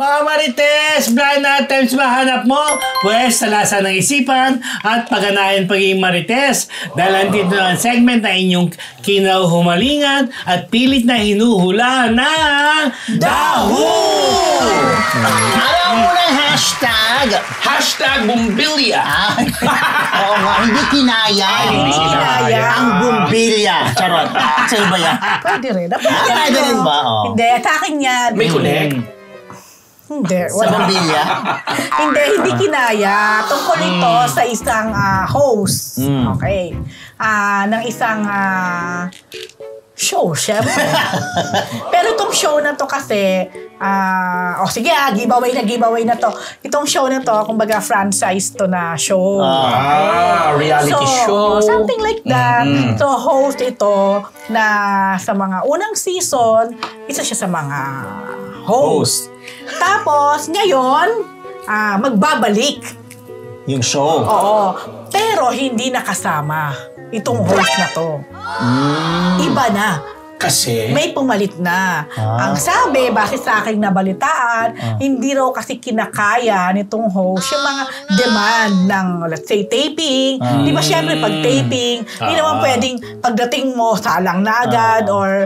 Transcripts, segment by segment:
Mga Marites, blind items ba hanap mo? Pwes, talasan ng isipan at pagganahan pagiging Marites. Dahil andito ang segment na inyong kinahumalingan at pilit na hinuhula ng Daho! Alam mo na hashtag? Hashtag Bumbilya. Oo nga, hindi kinaya. Hindi kinaya. Ang bumbilya. Charot. Sa'yo ba yan? Pwede rin. Pwede rin ba? Oo. Hindi, sa akin yan. May connect. Hindi. Sa bumbilya? Hindi kinaya. Tungkol ito sa isang host. Okay. Ng isang show, syempre. Pero itong show na to kasi, sige, giveaway na to. Itong show na to, kumbaga franchise to na show. Reality show. Something like that. So, host ito na sa mga unang season, isa siya sa mga host. Tapos, ngayon, magbabalik. Yung show. Oo. Pero hindi nakasama itong host na to. Iba na. Kasi? May pumalit na. Ang sabi, base sa aking nabalitaan, hindi raw kasi kinakaya nitong host yung mga demand ng, let's say, taping. Di ba, syempre, pag taping, hindi naman pwedeng pagdating mo, salang na agad, or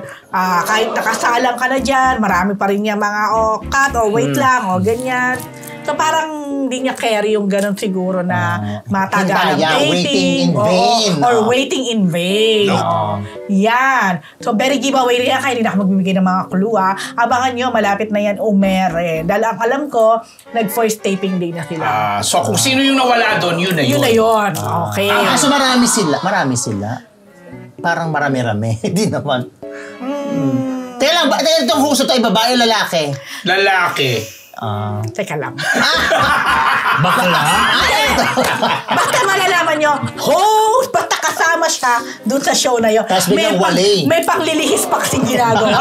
kahit nakasalang ka na dyan, marami pa rin yung mga, cut, or wait lang, o ganyan. So, parang hindi niya carry yung ganun siguro na matagal ang taping. Waiting in vain. Or waiting in vain. Yan. So, very giveaway rin yan. Kaya hindi na ako magbibigay ng mga clue, ha. Abangan nyo, malapit na yan umere. Dahil ang alam ko, nag-first taping day na sila. So, kung sino yung nawala doon, yun na yun. Yun na yun. Okay. So, marami sila. Parang marami-rami. Hindi naman. Teka lang, itong host ito ay babae o lalaki? Lalaki. Teka lang. Bakla? Basta malalaman nyo, host, basta kasama siya dun sa show na yun. Tapos biglang wali. May panglilihis pa kasing ginagawa.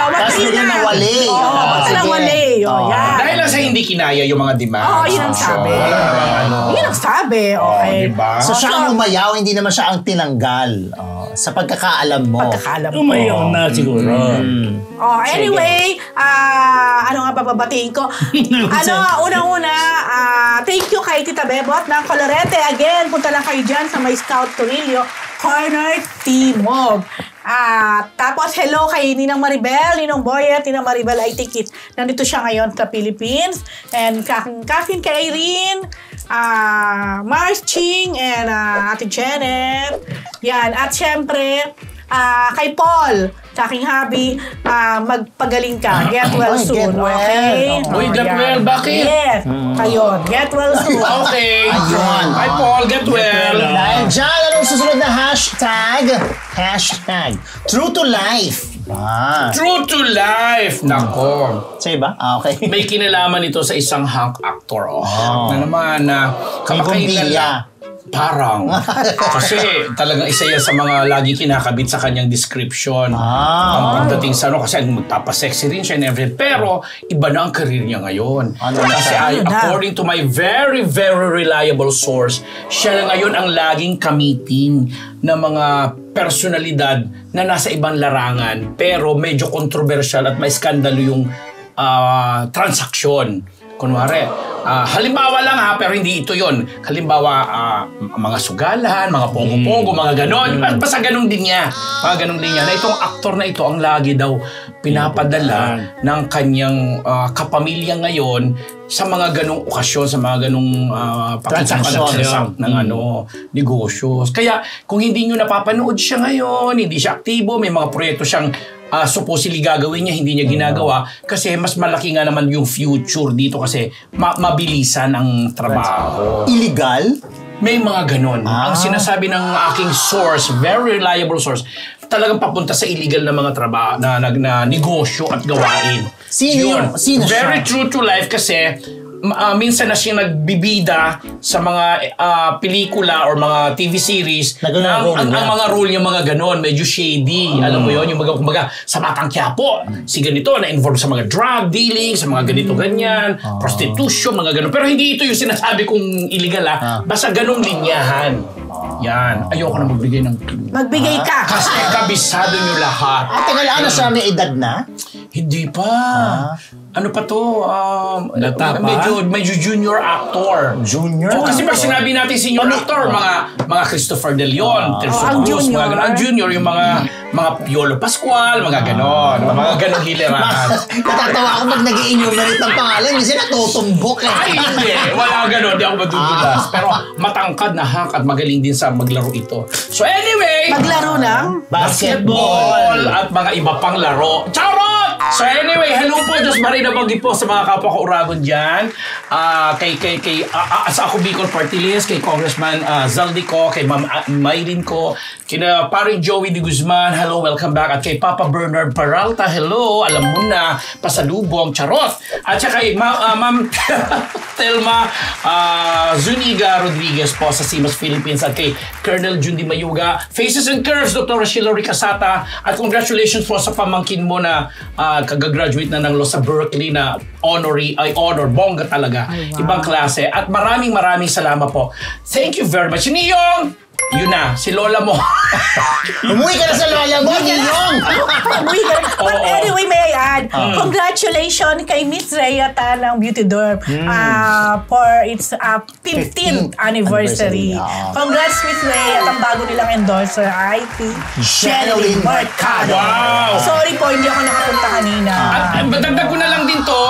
Tapos biglang nawali. Basta nawali. Yan. Dahil lang sa hindi kinaya yung mga demands. Yun ang sabi. Yun ang sabi. Okay. Diba? So, siya ang umayaw, hindi naman siya ang tinanggal. Sa pagkakaalam mo. Umayaw na siguro. Anyway, ano nga bababatiin ko? Unang-una, thank you kay Tita Bebot ng Colorete. Again, punta lang kayo dyan sa may Scout Torillo, Corner Timog. Tapos, hello kay Ninang Maribel, Ninong Boyet, Ninang Maribel, I think nandito siya ngayon sa Philippines. And Kathleen, kay Irene, Mars Ching, and Ate Janet. Yan. At syempre, kay Paul, sa aking hobby, magpagaling ka. Get well soon. Get well. Okay? Uy, get well. Bakit? Yes. Ayun. Get well soon. Okay. Ayun. Hi, Paul. Get well. Dahil dyan, anong susunod na hashtag? Hashtag True to Life. True to life. Nako. Sa'yo ba? Okay. May kinalaman ito sa isang hunk actor. Na naman na Bumbilya. Parang. Kasi talagang isa yan sa mga lagi kinakabit sa kanyang description. Ang pagdating sa kasi magpapasexy rin siya and everything. Pero iba na ang career niya ngayon. Kasi according to my very, very reliable source, siya na ngayon ang laging kamiting ng mga personalidad na nasa ibang larangan. Pero medyo controversial at may skandalo yung transaksyon. Kunwari, halimbawa lang pero hindi ito yon. Halimbawa, mga sugalan, mga pogo-pogo, mga ganon. Basta ganun din niya. Mga ganun din niya. Na itong aktor na ito ang lagi daw pinapadala ng kanyang kapamilya ngayon sa mga ganong okasyon, sa mga ganong transaksyon ng negosyo. Kaya kung hindi nyo napapanood siya ngayon, hindi siya aktibo, may mga proyekto siyang supposedly gagawin niya, hindi niya ginagawa kasi mas malaki nga naman yung future dito kasi mabilisan ang trabaho. Illegal? May mga ganon. Ang sinasabi ng aking source, very reliable source, talagang papunta sa illegal na mga trabaho, na negosyo at gawain. Sino Very siya? true to life kasi minsan na siyang nagbibida sa mga pelikula or mga TV series na ang mga role niya mga ganon, medyo shady. Alam mo yun, yung mga sa Batang Quiapo, si ganito na-involve sa mga drug dealing, sa mga ganito-ganyan, prostitution, mga ganon. Pero hindi ito yung sinasabi kong illegal basta ganong linyahan. Yan. Ayoko na magbigay ng clue. Magbigay ka. Kasi kabisado nyo lahat. Tagal, ano siya, may edad na? Hindi pa. ano pa to? Lata pa? Medyo junior actor. Junior? So, kasi pag sinabi natin senior actor, mga Christopher De Leon, Tercio ang Cruz, junior. mga ganon. Ang junior, yung mga Piolo Pascual, mga ganon. Mga ganon hilerahan. Natatawa ako pag nag-i-enumerate ng pangalan. Minsan natutumbok eh. Ay, hindi. Wala ganon. Di ako madudulas. Pero matangkad na hak at magaling din sa maglaro ito. So anyway, Maglaro ng basketball at mga iba pang laro. Charot! So anyway, hello po, Diyos Maria Nabagi po sa mga kapwa ko Uragon dyan. Sa ako Bicol Party List, kay Congressman Zaldico, kay Ma'am Mayrin ko, kina paring Joey de Guzman, hello, welcome back. At kay Papa Bernard Peralta, hello, alam mo na, pasalubong, charot. At saka kay Ma'am Telma Zuniga Rodriguez po sa Simas Philippines, at kay Colonel Jundi Mayuga, Faces and Curves, Dr. Sheila Ricasata, at congratulations po sa pamangkin mo na kagagraduate na ng law sa Berkeley na honor, bongga talaga. Ay, wow. Ibang klase. At maraming salamat po. Thank you very much. Niyong! Yun na, si Lola mo. Umuwi ka na sa lola mo, Niyong! But anyway, may I add, congratulations kay Miss Rhea ng Beauty Dorm for its 15th anniversary. Congrats, Miss Rhea. At ang bago nilang endorser ay Sherilyn Mercado. Wow! Sorry po, hindi ako nakapunta kanina. At dagdag ko na lang din to,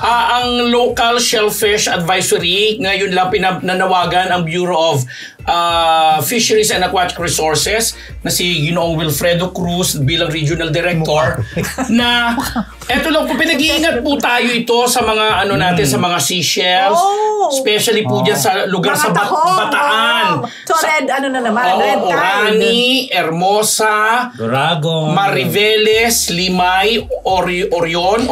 ang Local Shellfish Advisory, ngayon lang pinanawagan ang Bureau of Fisheries and Aquatic Resources na si Ginoong Wilfredo Cruz bilang Regional Director na eto lang po, pinag-iingat po tayo ito sa mga natin sa mga seashells, especially po dyan sa lugar sa Bataan. So red, red tide. Orani, Hermosa, Duragon, Mariveles, Limay, Orion,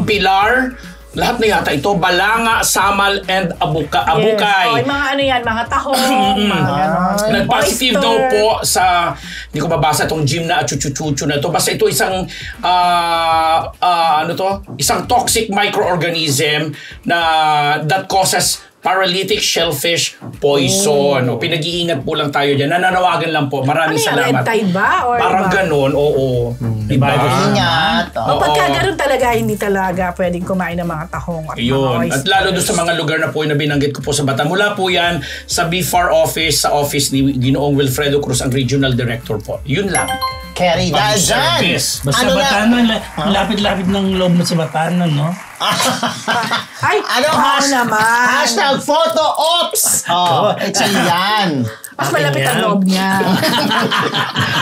Pilar, lahat na yata ito, Balanga, Samal, and Abukay. Yes. Mga mga tahong, mga ganon. Nag-positive daw po sa, hindi ko mabasa itong gym na chuchu na ito. Basta ito isang, isang toxic microorganism na that causes paralytic shellfish poison. Pinag-iingat po lang tayo dyan. Nananawagan lang po. Maraming salamat. Red tide ba? Or parang ganon, oo. Diba? Ingat. Pagka ganon talaga, hindi talaga pwedeng kumain ng mga tahong at Yun. mga At lalo doon sa mga lugar na po na binanggit ko po sa Bataan. Mula po yan sa BFAR office, sa office ni Ginoong Wilfredo Cruz, ang Regional Director po. Yun lang. Carry dahil dyan. Service. Basta Bataan, lapit-lapit ng loob mo sa Bataan, no? Ay, naman. Hashtag photo ops. Ito yan. Mas malapit ang loob niya.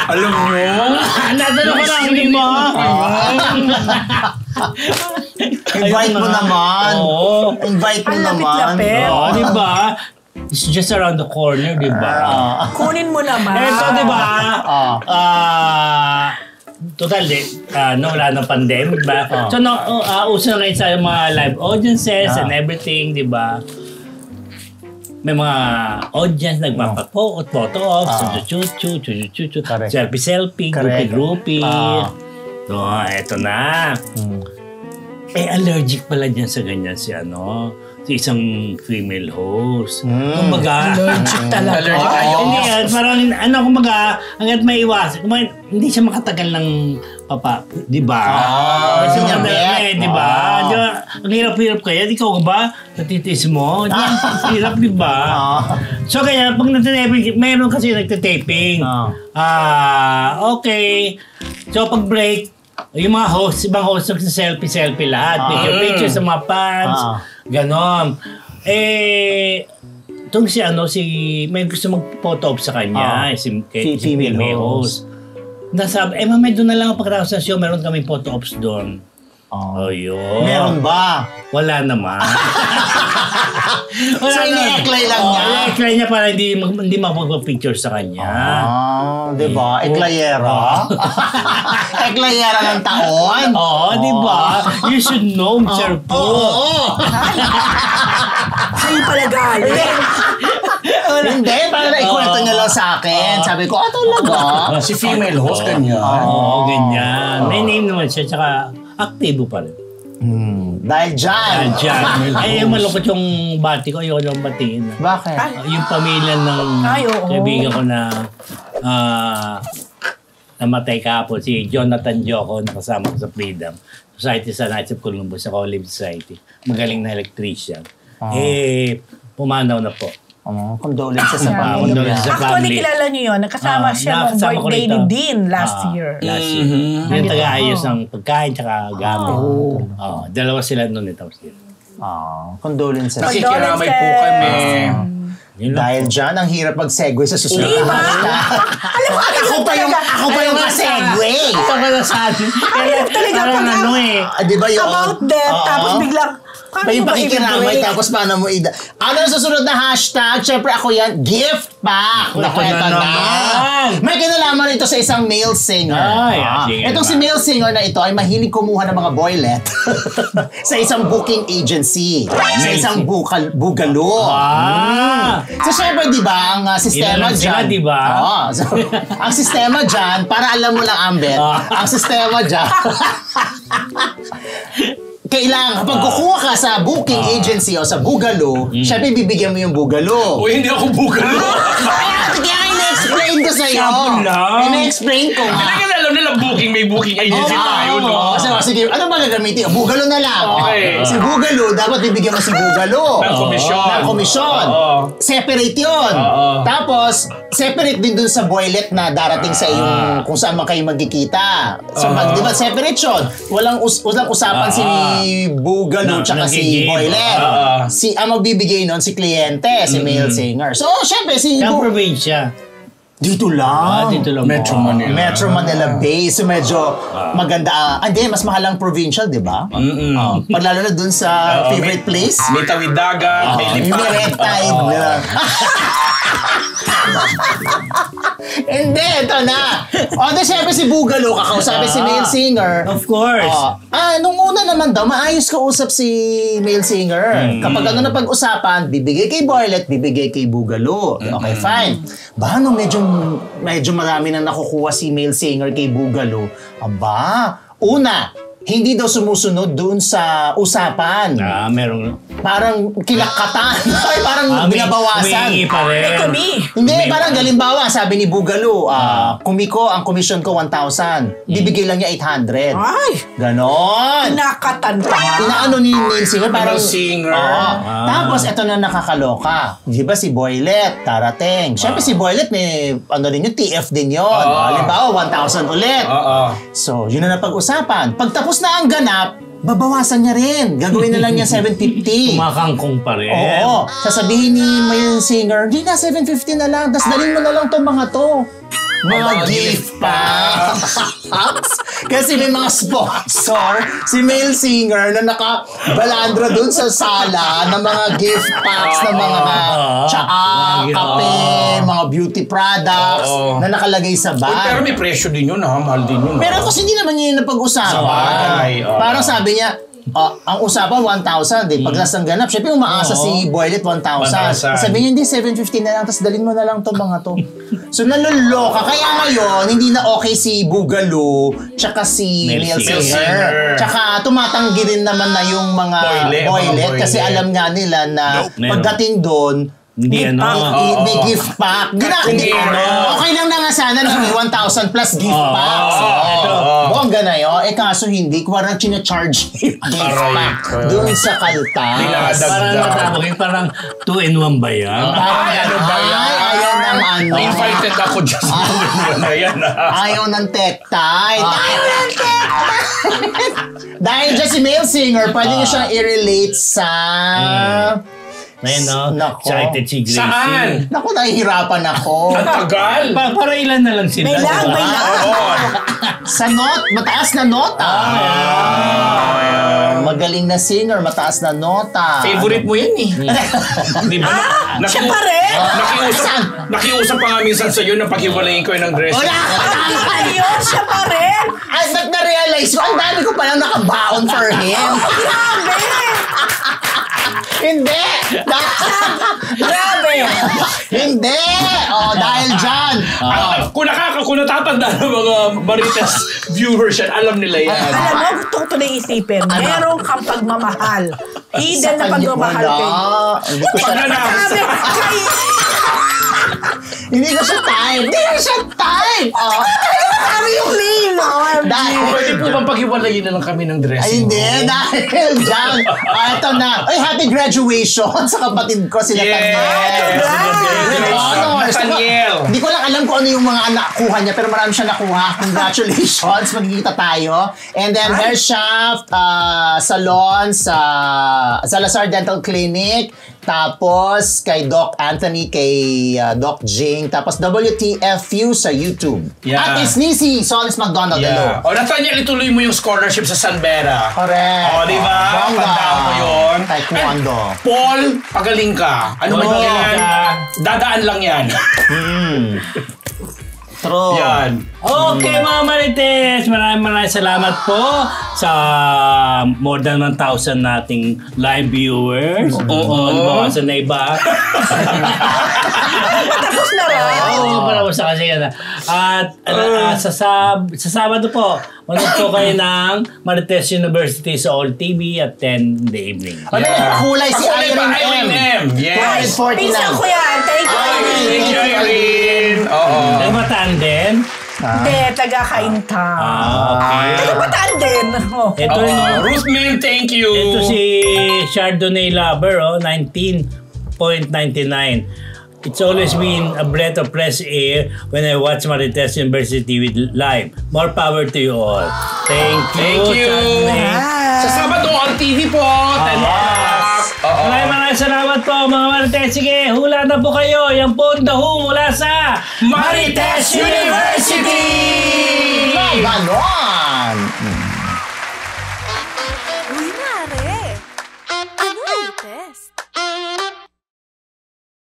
Alam nyo? Nadalo ko na ang hindi mo. Invite mo naman. Oo. Invite mo Ang naman. lapit-lapit. Oo, di ba? It's just around the corner, di ba? Kunin mo naman. Ito, di ba? Total, wala nang pandemic, di ba? So, uso na ngayon sa mga live audiences and everything, di ba? May mga audience nagpapaphoto off, chuchu, selfie, groupie. So, eto na. Allergic pala dyan sa ganyan si si isang female host. Kumbaga, Allergic talaga. Allergic ayaw. Hindi yan, parang kumbaga, hanggat may iwas, hindi siya makatagal ng di ba? Kasi niya di ba? Ang hirap-hirap kaya, ikaw ba? Natitiis mo? Hirap, di ba? So kaya, pag natataping, meron kasi nagtataping. Okay. So pag break, yung mga hosts, ibang hosts nagsa-selfie lahat. Picture sa mga fans. Ganon. Itong may gusto mag-photo op sa kanya. Si female host. Nasabi, mamay doon na lang pagkatapos ng show, meron kaming photo ops doon. Yun. Meron ba? Wala naman. So, ini-eklay lang niya? Ini-eklay niya para hindi makapag-picture sa kanya. Di ba? Eklayera? Eklayera ng taon? Di ba? You should know, Sir Po. Sa'yo pala galing. Hindi, parang ikwento niya lang sa akin. Sabi ko, talaga? Si female host, ganyan. Oo, ganyan. May name naman siya, tsaka aktibo pa rin. Dahil dyan. Ay, malungkot yung bati ko. Ayoko lang batiin. Bakit? Yung pamilya ng kaibigan ko na namatay kahapon, si Jonathan Joco, nakasama ko sa Freedom Society sa Knights of Columbus, sa Olive Society. Magaling na electrician. Pumanaw na po. Condolences sa pamilya. Condolences sa Actually, family. kilala niyo yun. Nakasama siya nung nakasama ko birthday rito. ni Dean last year. Last year. Yung taga-ayos ng pagkain tsaka gamit. Dalawa sila noon ito. Condolences. Nakikiramay po kami. Dahil dyan, ang hirap mag-segue sa susunod Diba? na hashtag. Alam mo, Ako pa yung ka-segue. Ito ka na sa atin. Ayun talaga Parang pag ano eh. Di ba yun? about death, tapos biglang, paano May mo ba pakikiramay i-break? tapos paano mo Ano ang susunod na hashtag? Siyempre ako yan, gift pack. Naku, Ito eto na na. naman. May kinalaman ito sa isang male singer. Ay, sige Itong si naman. male singer na ito ay mahilig kumuha ng mga boylet sa isang booking agency. Sa isang bugalo. So syempre, di ba, ang sistema Ilan lang sila, dyan. di ba? Oo. So, ang sistema dyan, para alam mo lang, Ambet, ang sistema dyan, kailangan, kapag kukuha ka sa booking agency o sa bugalo, syempre bibigyan mo yung bugalo. O hindi ako bugalo. Kaya ina-explain ko sa'yo. Sabon lang. Ina-explain ko nga. Hindi kasi alam nila may booking agency tayo, no? Sige, ano ba gagamitin? Bugalo na lang. Okay. Si Bugalo, dapat bibigyan mo si Bugalo. Ng komisyon. Ng komisyon. Oo. Separate yun. Tapos, separate din dun sa boylet na darating sa iyong kung saan man kayo magkikita. So, di ba, separate yun. Walang usapan si Bugalo tsaka si nagigib. boylet. Ang magbibigay nun, si kliyente, si male singer. So, syempre, si Saan probinsya? dito lang. Dito lang. Metro Manila. Metro Manila base. So medyo maganda. Hindi, mas mahal ang provincial, di ba? Paglalo na dun sa favorite place. May tawid dagat, may Yung lipa. red tide. Hindi, ito na. Di syempre si Bugalo, kakausapin si male singer. Of course. Nung una naman daw, maayos kausap si male singer. Kapag ano na pag-usapan, bibigay kay Boylet, bibigay kay Bugalo. Okay, fine. Nung medyo marami nang nakukuha si male singer kay Bugalo, una, hindi daw sumusunod doon sa usapan. Merong... Parang kinakatan. Ay, parang binabawasan. Humingi pa rin. May kumi. Hindi, parang galimbawa, sabi ni Bugalo, kumiko, ang commission ko 1,000. Bibigay lang niya 800. Ay, Ganon. nakatan pa nga. Inaano ni male singer, parang... Male singer. Tapos, ito na nakakaloka. Di ba si Boylet, darating. Siyempre si Boylet, may, rin yung TF din yun. Halimbawa, 1,000 ulit. So, yun na napag-usapan. Pagtapos na ang ganap, babawasan niya rin. Gagawin na lang niya 750. Kumakangkong pa rin. Oo. Sasabihin ni male singer, di na, 750 na lang. Tapos dalhin mo na lang tong mga to. Mga gift packs. Kasi may mga sponsor, si male singer na nakabalandra dun sa sala ng mga gift packs ng mga tsaa, kape, mga beauty products na nakalagay sa bag. Pero may presyo din yun, mahal din yun. Pero kasi hindi naman yun napag-usapan. Sabagay, Parang sabi niya, ang usapan 1,000 din. Pag lasang ganap, syempre umaasa si Boylet 1,000. Sabi niya, hindi, 750 na lang, tapos dalhin mo na lang itong mga to. So naluloka. Kaya ngayon, hindi na okay si Bugalo, tsaka si male singer. Tsaka tumatanggi rin naman na yung mga boylet kasi alam nga nila na pagdating doon, Hindi may gift pack. Okay lang na nga sana na may 1,000 plus gift packs. Bongga na yun. Kaso hindi. Parang charge gift pack doon sa kaltas. Parang natawagin, parang 2-in-1 ba yan? Ano ba yan? Ayaw ng ano. Invited ako dyan sa na yan. Ayaw ng tech-tight. Dahil dyan si male singer, pwede nyo siyang i-relate sa... Ayun, no? Nako. Excited si Gracie. Saan? Naku, nahihirapan ako. Ang tagal. Para ilan na lang sila. May lang, diba? may lang. Sa mataas na nota. Magaling na singer, mataas na nota. Favorite mo yan eh. Di ba? Siya pa rin. Nakiusap pa nga minsan sa'yo na paghiwalayin ko yun ng dress. Ayun, siya pa rin. Ay, ba't na-realize ko? Ang dami ko palang nakabaon for him. Grabe. Hindi! Grabe. Hindi! Dahil dyan. Kung natatanda ng mga Marites viewers yan, alam nila yan. Alam mo, gusto ko tuloy isipin. Meron kang pagmamahal. Hidden na pagmamahal kayo. Hindi ko siya Grabe. Hindi ko siya type. Ano yung name mo? Dahil, Pwede po bang paghiwalayin na lang kami ng ay, dressing hindi, room? dahil dyan. Ito na. Ay, happy graduation sa kapatid ko, sila Nathaniel. Hindi ko lang alam kung ano yung mga nakuha niya, pero marami siya nakuha. Congratulations, magkikita tayo. And then, hair shaft, salon sa Salazar Dental Clinic. Tapos, kay Doc Anthony, kay Doc Jing. Tapos, WTFU sa YouTube. Yeah. At Isnisi, Solis McDonald. Yeah. O, Nathaniel, ituloy mo yung scholarship sa Sanbera. Correct. O, di ba? Bongga. Tandaan ko yun. Taekwondo. Paul, pagaling ka. Ano ba Magaling yan? ka. Dadaan lang yan. True. Yan. Okay mga Marites, maraming salamat po sa more than 1,000 nating live viewers. Oo, lumawasan na iba. Tapos na rin. Oo, para sa kasi yan. At sa Sabado po, manood po kayo ng Marites University sa All TV at 10 in the evening. Ano nagpakulay si Pakulay pa, Irene M. Irene M. Yes. 49. Pinsan ko yan. Thank you. Thank you, Irene. Oo. Nagmataan din. Hindi, taga-Kainta. Okay. Taga-Bataan din. Oh. Ito Ruthman, thank you. Ito si Chardonnay Lover, 19.99. It's always been a breath of fresh air when I watch Marites University with live. More power to you all. Thank you. Chardonnay. Sa Sabado, on TV po. 10 o'clock. Oo. Maraming salamat po mga Marites. Sige, hula na po kayo. Yan po ang daho mula sa Marites University! Ganon.